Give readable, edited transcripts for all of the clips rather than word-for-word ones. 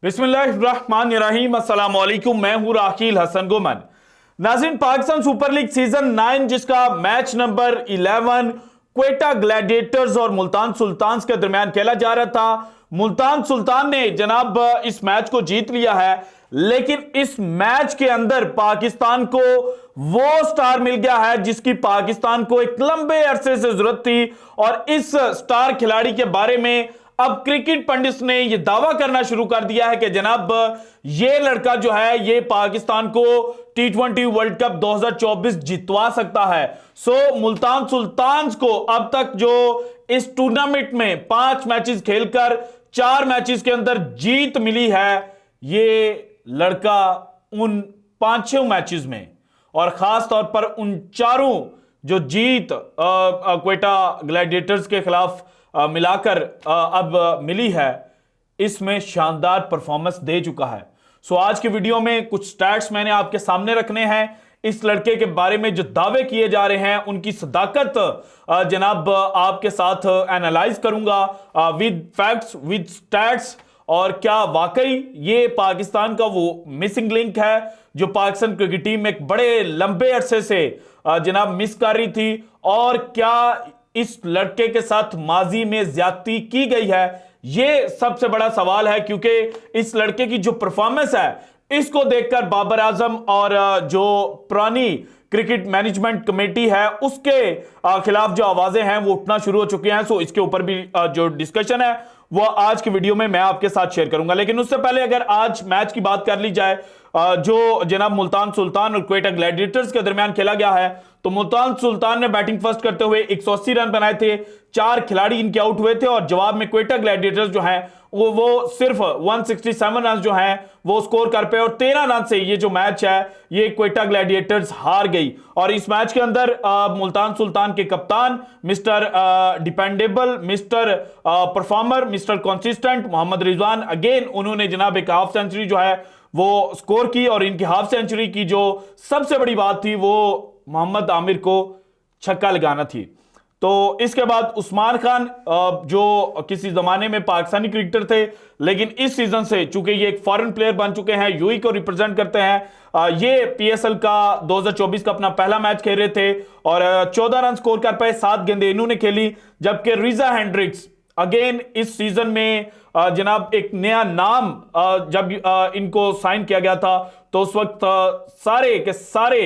बिस्मिल्लाहिर्रहमानिर्रहीम, अस्सलाम वालेकुम। मैं हूं राखील हसन गुमन। नाज़रीन, पाकिस्तान सुपर लीग सीजन 9 जिसका मैच नंबर 11 क्वेटा ग्लैडिएटर्स और मुल्तान सुल्तान्स के दरमियान खेला जा रहा था। मुल्तान सुल्तान ने जनाब इस मैच को जीत लिया है, लेकिन इस मैच के अंदर पाकिस्तान को वो स्टार मिल गया है जिसकी पाकिस्तान को एक लंबे अरसे से जरूरत थी। और इस स्टार खिलाड़ी के बारे में अब क्रिकेट पंडित ने यह दावा करना शुरू कर दिया है कि जनाब ये लड़का जो है ये पाकिस्तान को T20 वर्ल्ड कप 2024 जितवा सकता है। मुल्तान सुल्तान्स को अब तक जो इस टूर्नामेंट में 5 मैचेस खेलकर 4 मैचेस के अंदर जीत मिली है, ये लड़का उन 5-6 मैचेस में और खास तौर पर उन चारों जो जीत क्वेटा ग्लैडिएटर्स के खिलाफ मिलाकर अब मिली है, इसमें शानदार परफॉर्मेंस दे चुका है। आज की वीडियो में कुछ स्टैट्स मैंने आपके सामने रखने हैं। इस लड़के के बारे में जो दावे किए जा रहे हैं उनकी सदाकत जनाब आपके साथ एनालाइज करूंगा विद फैक्ट्स विद स्टैट्स, और क्या वाकई ये पाकिस्तान का वो मिसिंग लिंक है जो पाकिस्तान क्रिकेट टीम एक बड़े लंबे अरसे से जनाब मिस कर रही थी, और क्या इस लड़के के साथ माजी में ज्यादती की गई है। यह सबसे बड़ा सवाल है, क्योंकि इस लड़के की जो परफॉर्मेंस है इसको देखकर बाबर आजम और जो पुरानी क्रिकेट मैनेजमेंट कमेटी है उसके खिलाफ जो आवाजें हैं वो उठना शुरू हो चुकी हैं। इसके ऊपर भी जो डिस्कशन है वो आज की वीडियो में मैं आपके साथ शेयर करूंगा। लेकिन उससे पहले अगर आज मैच की बात कर ली जाए जो जनाब मुल्तान सुल्तान और क्वेटा ग्लैडिएटर्स के दरमियान खेला गया है, तो मुल्तान सुल्तान ने बैटिंग फर्स्ट करते हुए 180 रन बनाए थे। 4 खिलाड़ी इनके आउट हुए थे और जवाब में क्वेटा ग्लैडिएटर्स जो हैं वो सिर्फ 167 रन जो हैं वो स्कोर कर पे, और 13 रन से ये जो मैच है ये क्वेटा ग्लैडिएटर्स हार गई। और इस मैच के अंदर मुल्तान सुल्तान के कप्तान mister dependable, mister performer, mister consistent Mohammad Rizwan, again उन्होंने जनाब एक हाफ सेंचुरी जो है वो स्कोर की। और इनकी हाफ सेंचुरी की जो सबसे बड़ी बात थी वो मोहम्मद आमिर को छक्का लगाना थी। तो इसके बाद उस्मान खान जो किसी जमाने में पाकिस्तानी क्रिकेटर थे, लेकिन इस सीजन से चूंकि ये एक फॉरेन प्लेयर बन चुके हैं, यूएई को रिप्रेजेंट करते हैं, ये पीएसएल का 2024 का अपना पहला मैच खेल रहे थे और 14 रन स्कोर कर पाए, 7 गेंदें इन्होंने खेली। जबकि रिजा हेंड्रिक्स अगेन इस सीजन में जनाब एक नया नाम जब इनको साइन किया गया था तो उस वक्त सारे के सारे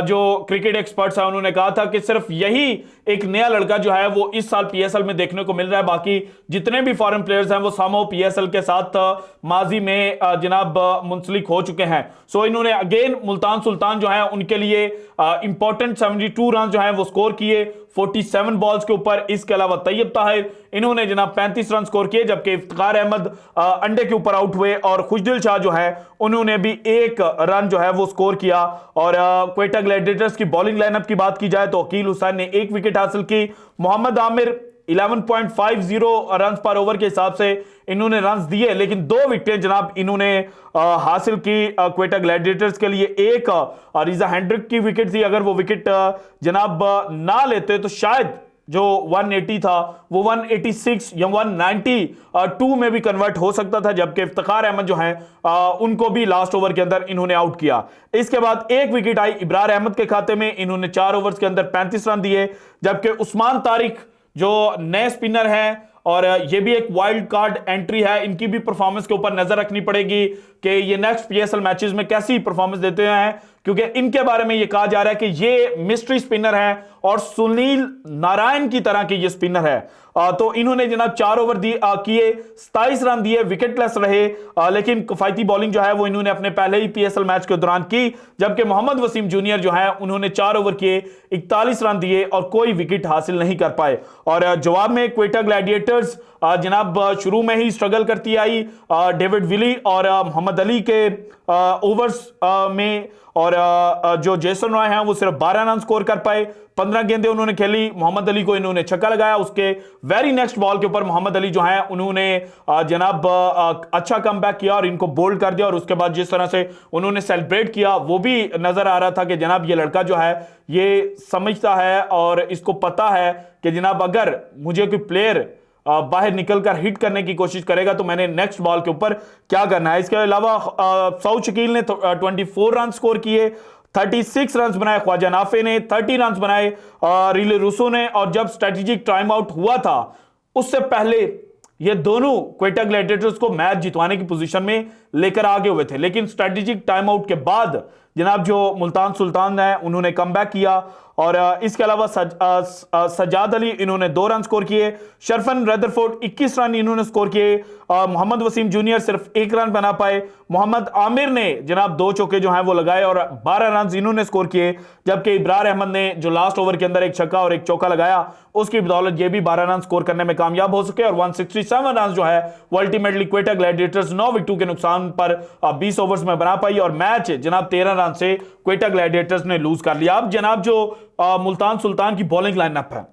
जो क्रिकेट एक्सपर्ट्स हैं उन्होंने कहा था कि सिर्फ यही एक नया लड़का जो है वो इस साल पीएसएल में देखने को मिल रहा है। बाकी जितने भी फॉरेन प्लेयर्स हैं वो सामो पीएसएल के साथ माजी में जनाब मुंसलिक हो चुके हैं। इन्होंने अगेन मुल्तान सुल्तान जो है उनके लिए इंपॉर्टेंट 72 रन जो है वो स्कोर किए 47 बॉल्स के ऊपर। इसके अलावा तैयब ताहिर इन्होंने जनाब 35 रन स्कोर किए, जबकि इफ्तिखार अहमद अंडे के ऊपर आउट हुए और खुशदिल शाह जो है उन्होंने भी 1 रन जो है वो स्कोर किया। और क्वेटा ग्लैडिएटर्स की बॉलिंग लाइनअप की बात की जाए तो अकील हुसैन ने 1 विकेट हासिल की। मोहम्मद आमिर 11.50 रन पर ओवर के हिसाब से इन्होंने रन दिए, लेकिन 2 विकेटें जनाब इन्होंने हासिल की क्वेटा ग्लैडिएटर्स के लिए। एक रिजा हेंड्रिक की विकेट थी, अगर वो विकेट जनाब ना लेते तो शायद जो 180 था वो 186 या 192 में भी कन्वर्ट हो सकता था। जबकि इफ्तिखार अहमद जो हैं उनको भी लास्ट ओवर के अंदर इन्होंने आउट किया। इसके बाद 1 विकेट आई इब्रार अहमद के खाते में, इन्होंने 4 ओवर्स के अंदर 35 रन दिए। जबकि उस्मान तारिक जो नए स्पिनर हैं और ये भी एक वाइल्ड कार्ड एंट्री है, इनकी भी परफॉर्मेंस के ऊपर नजर रखनी पड़ेगी कि ये नेक्स्ट पीएसएल मैचेस में कैसी परफॉर्मेंस देते हैं, क्योंकि इनके बारे में ये कहा जा रहा है कि ये मिस्ट्री स्पिनर है और सुनील नारायण की तरह के ये स्पिनर है। तो इन्होंने जनाब 4 ओवर किए, 27 रन दिए, विकेटलेस रहे, लेकिन किफायती बॉलिंग जो है वो इन्होंने अपने पहले ही पीएसएल मैच के दौरान की। जबकि मोहम्मद वसीम जूनियर जो है उन्होंने 4 ओवर किए, 41 रन दिए और कोई विकेट हासिल नहीं कर पाए। और जवाब में क्वेटा ग्लैडिएटर्स जनाब शुरू में ही स्ट्रगल करती आई डेविड विली और मोहम्मद अली के ओवर्स में, और जो जेसन रॉय हैं वो सिर्फ 12 रन स्कोर कर पाए, 15 गेंदें उन्होंने खेली। मोहम्मद अली को इन्होंने छक्का लगाया, उसके वेरी नेक्स्ट बॉल के ऊपर मोहम्मद अली जो हैं उन्होंने जनाब अच्छा कमबैक किया और इनको बोल्ड कर दिया। और उसके बाद जिस तरह से उन्होंने सेलिब्रेट किया वो भी नजर आ रहा था कि जनाब ये लड़का जो है ये समझता है और इसको पता है कि जनाब अगर मुझे कोई प्लेयर बाहर निकलकर हिट करने की कोशिश करेगा तो मैंने नेक्स्ट बॉल के ऊपर क्या करना है। इसके अलावा सऊद शकील ने 24 रन स्कोर किए, 36 रन बनाए ख्वाजा नाफे ने, 30 रन बनाए रिले रूसो ने। और जब स्ट्रेटेजिक टाइम आउट हुआ था उससे पहले ये दोनों क्वेटा ग्लैडिएटर्स को मैच जितवाने की पोजीशन में लेकर आगे हुए थे, लेकिन स्ट्रेटेजिक टाइम आउट के बाद जनाब जो मुल्तान सुल्तान है उन्होंने कमबैक किया। और इसके अलावा सज्जाद अली इन्होंने 2 रन स्कोर किए, शरफन रदरफोर्ड 21 रन इन्होंने स्कोर किए, मोहम्मद वसीम जूनियर सिर्फ 1 रन बना पाए, मोहम्मद आमिर ने जनाब 2 चौके जो हैं वो लगाए और 12 रन इन्होंने स्कोर किए, जबकि इब्रार अहमद ने जो लास्ट ओवर के अंदर एक छक्का और एक चौका लगाया उसकी बदौलत ये भी 12 रन स्कोर करने में कामयाब हो सके और 167 रन जो है वो अल्टीमेटली क्वेटा ग्लैडिएटर्स 9 विकेटों के नुकसान पर 20 ओवर्स में बना पाई और मैच जनाब 13 रन से क्वेटा ग्लैडिएटर्स ने लूज कर लिया। अब जनाब जो मुल्तान सुल्तान की बॉलिंग लाइनअप है,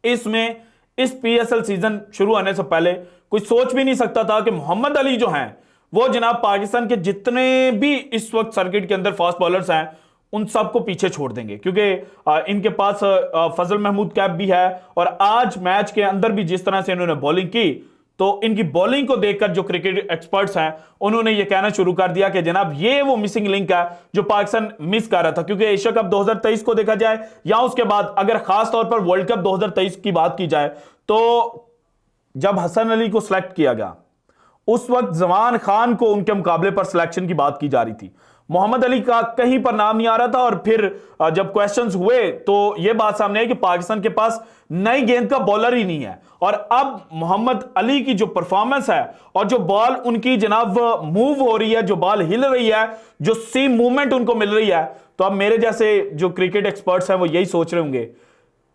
इसमें इस पीएसएल सीजन शुरू होने से पहले कोई सोच भी नहीं सकता था कि मोहम्मद अली जो हैं वो जनाब पाकिस्तान के जितने भी इस वक्त सर्किट के अंदर फास्ट बॉलर्स हैं उन सबको पीछे छोड़ देंगे, क्योंकि इनके पास फजल महमूद कैप भी है। और आज मैच के अंदर भी जिस तरह से इन्होंने बॉलिंग की तो इनकी बॉलिंग को देखकर जो क्रिकेट एक्सपर्ट्स हैं उन्होंने ये कहना शुरू कर दिया कि जनाब ये वो मिसिंग लिंक है जो पाकिस्तान मिस कर रहा था। क्योंकि एशिया कप 2023 को देखा जाए या उसके बाद अगर खास तौर पर वर्ल्ड कप 2023 की बात की जाए तो जब हसन अली को सिलेक्ट किया गया उस वक्त जमान खान को उनके मुकाबले पर सिलेक्शन की बात की जा रही थी, मोहम्मद अली का कहीं पर नाम नहीं आ रहा था। और फिर जब क्वेश्चंस हुए तो यह बात सामने आई कि पाकिस्तान के पास नई गेंद का बॉलर ही नहीं है। और अब मोहम्मद अली की जो परफॉर्मेंस है और जो बॉल उनकी जनाब मूव हो रही है, जो बॉल हिल रही है, जो सीम मूवमेंट उनको मिल रही है, तो अब मेरे जैसे जो क्रिकेट एक्सपर्ट्स हैं वो यही सोच रहे होंगे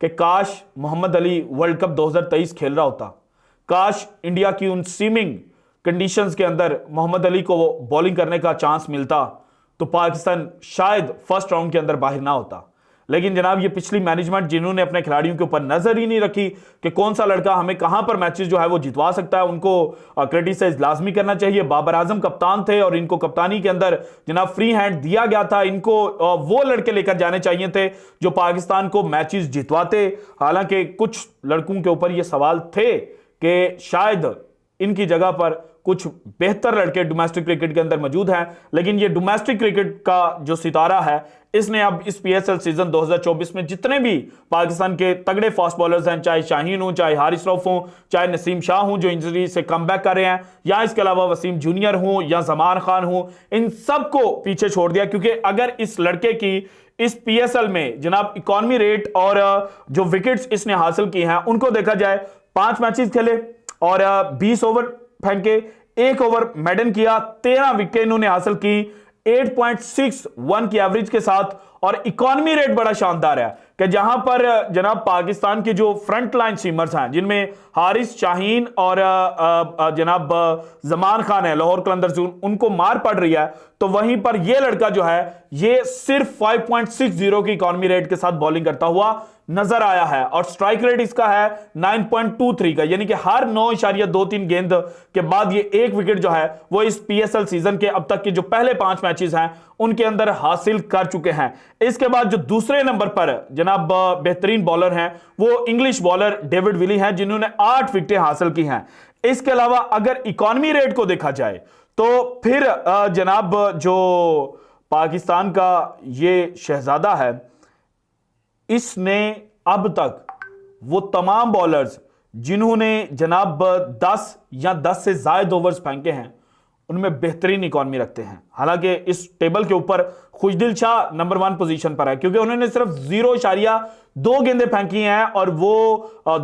कि काश मोहम्मद अली वर्ल्ड कप 2023 खेल रहा होता, काश इंडिया की उन सीमिंग कंडीशंस के अंदर मोहम्मद अली को बॉलिंग करने का चांस मिलता तो पाकिस्तान शायद फर्स्ट राउंड के अंदर बाहर ना होता। लेकिन जनाब ये पिछली मैनेजमेंट जिन्होंने अपने खिलाड़ियों के ऊपर नजर ही नहीं रखी कि कौन सा लड़का हमें कहां पर मैचेस जो है वो जितवा सकता है, उनको क्रिटिसाइज लाजमी करना चाहिए। बाबर आजम कप्तान थे और इनको कप्तानी के अंदर जनाब फ्री हैंड दिया गया था, इनको वो लड़के लेकर जाने चाहिए थे जो पाकिस्तान को मैचेस जितवाते। हालांकि कुछ लड़कों के ऊपर ये सवाल थे कि शायद इनकी जगह पर कुछ बेहतर लड़के डोमेस्टिक क्रिकेट के अंदर मौजूद हैं, लेकिन ये डोमेस्टिक क्रिकेट का जो सितारा है इसने अब इस पीएसएल सीजन 2024 में जितने भी पाकिस्तान के तगड़े फास्ट बॉलर्स हैं, चाहे शाहीन हो, चाहे हारिस रऊफ हो, चाहे नसीम शाह हो जो इंजरी से कमबैक कर रहे हैं, या इसके अलावा वसीम जूनियर हो या जमान खान हो, इन सबको पीछे छोड़ दिया। क्योंकि अगर इस लड़के की इस पीएसएल में जनाब इकॉनमी रेट और जो विकेट्स इसने हासिल की हैं उनको देखा जाए, 5 मैचेस खेले और 20 ओवर फेंके, 1 ओवर मेडन किया, 13 विकेट इन्होंने हासिल की 8.61 की एवरेज के साथ। और इकॉनमी रेट बड़ा शानदार है कि जहां पर जनाब पाकिस्तान के जो फ्रंट लाइन सीमर्स हैं जिनमें हारिस, शाहीन और जनाब जमान खान है लाहौर कलंदर्स, उनको मार पड़ रही है, तो वहीं पर यह लड़का जो है ये सिर्फ 5.60 की इकॉनमी रेट के साथ बॉलिंग करता हुआ नजर आया है। और स्ट्राइक रेट इसका है 9.23 का, यानी कि हर 9.23 गेंद के बाद ये 1 विकेट जो है वो इस पीएसएल सीजन के अब तक के जो पहले 5 मैचेस हैं उनके अंदर हासिल कर चुके हैं। इसके बाद जो दूसरे नंबर पर जनाब बेहतरीन बॉलर हैं वो इंग्लिश बॉलर डेविड विली हैं जिन्होंने 8 विकेटें हासिल की हैं। इसके अलावा अगर इकॉनमी रेट को देखा जाए तो फिर जनाब जो पाकिस्तान का ये शहजादा है इसने अब तक वो तमाम बॉलर्स जिन्होंने जनाब 10 या 10 से ज्यादा ओवर्स फेंके हैं उनमें बेहतरीन इकॉनमी रखते हैं। हालांकि इस टेबल के ऊपर खुशदिल शाह नंबर 1 पोजीशन पर है क्योंकि उन्होंने सिर्फ 0.2 गेंदें फेंकी हैं और वो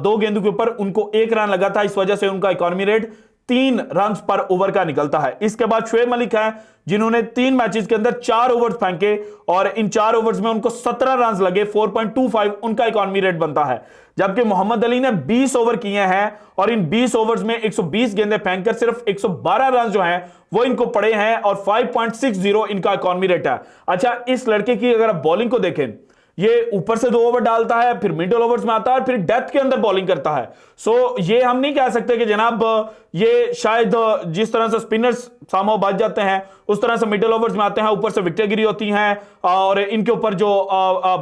2 गेंदों के ऊपर उनको 1 रन लगा था, इस वजह से उनका इकॉनमी रेट 3 रन पर ओवर का निकलता है। इसके बाद शुएब मलिक हैं जिन्होंने 3 मैचेस के अंदर 4 ओवर्स फेंके और इन 4 ओवर्स में उनको 17 रन लगे, 4.25 उनका इकॉनमी रेट बनता है। जबकि मोहम्मद अली ने 20 ओवर किए हैं और इन 20 ओवर्स में 120 गेंदें फेंककर सिर्फ 112 रन जो हैं वो इनको पड़े हैं और 5.60 इनका इकॉनमी रेट है। अच्छा, इस लड़के की अगर आप बॉलिंग को देखें, ये ऊपर से 2 ओवर डालता है, फिर मिडिल ओवर्स में आता है, फिर डेथ के अंदर बॉलिंग करता है। सो ये हम नहीं कह सकते कि जनाब ये शायद जिस तरह से स्पिनर्स सामो बच जाते हैं उस तरह से मिडिल ओवर्स में आते हैं, ऊपर से विकेट गिरी होती हैं और इनके ऊपर जो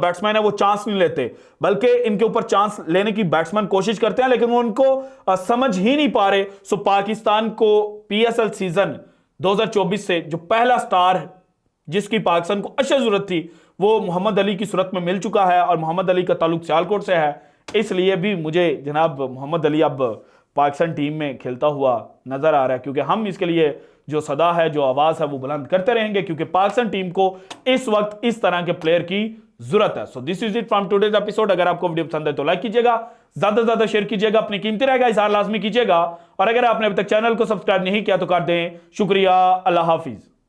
बैट्समैन है वो चांस नहीं लेते, बल्कि इनके ऊपर चांस लेने की बैट्समैन कोशिश करते हैं लेकिन वो उनको समझ ही नहीं पा रहे। सो पाकिस्तान को PSL सीजन 2024 से जो पहला स्टार जिसकी पाकिस्तान को अशद जरूरत थी वो मोहम्मद अली की सूरत में मिल चुका है और मोहम्मद अली का ताल्लुक सियालकोट से है, इसलिए भी मुझे जनाब मोहम्मद अली अब पाकिस्तान टीम में खेलता हुआ नजर आ रहा है, क्योंकि हम इसके लिए जो सदा है, जो आवाज है वो बुलंद करते रहेंगे, क्योंकि पाकिस्तान टीम को इस वक्त इस तरह के प्लेयर की जरूरत है। So this is it from today's episode. अगर आपको वीडियो पसंद है तो लाइक कीजिएगा, ज्यादा से ज्यादा शेयर कीजिएगा, अपनी कीमती रहेगा इज़हार लाजमी कीजिएगा, और अगर आपने अभी तक चैनल को सब्सक्राइब नहीं किया तो कर दें। शुक्रिया, अल्लाह हाफिज।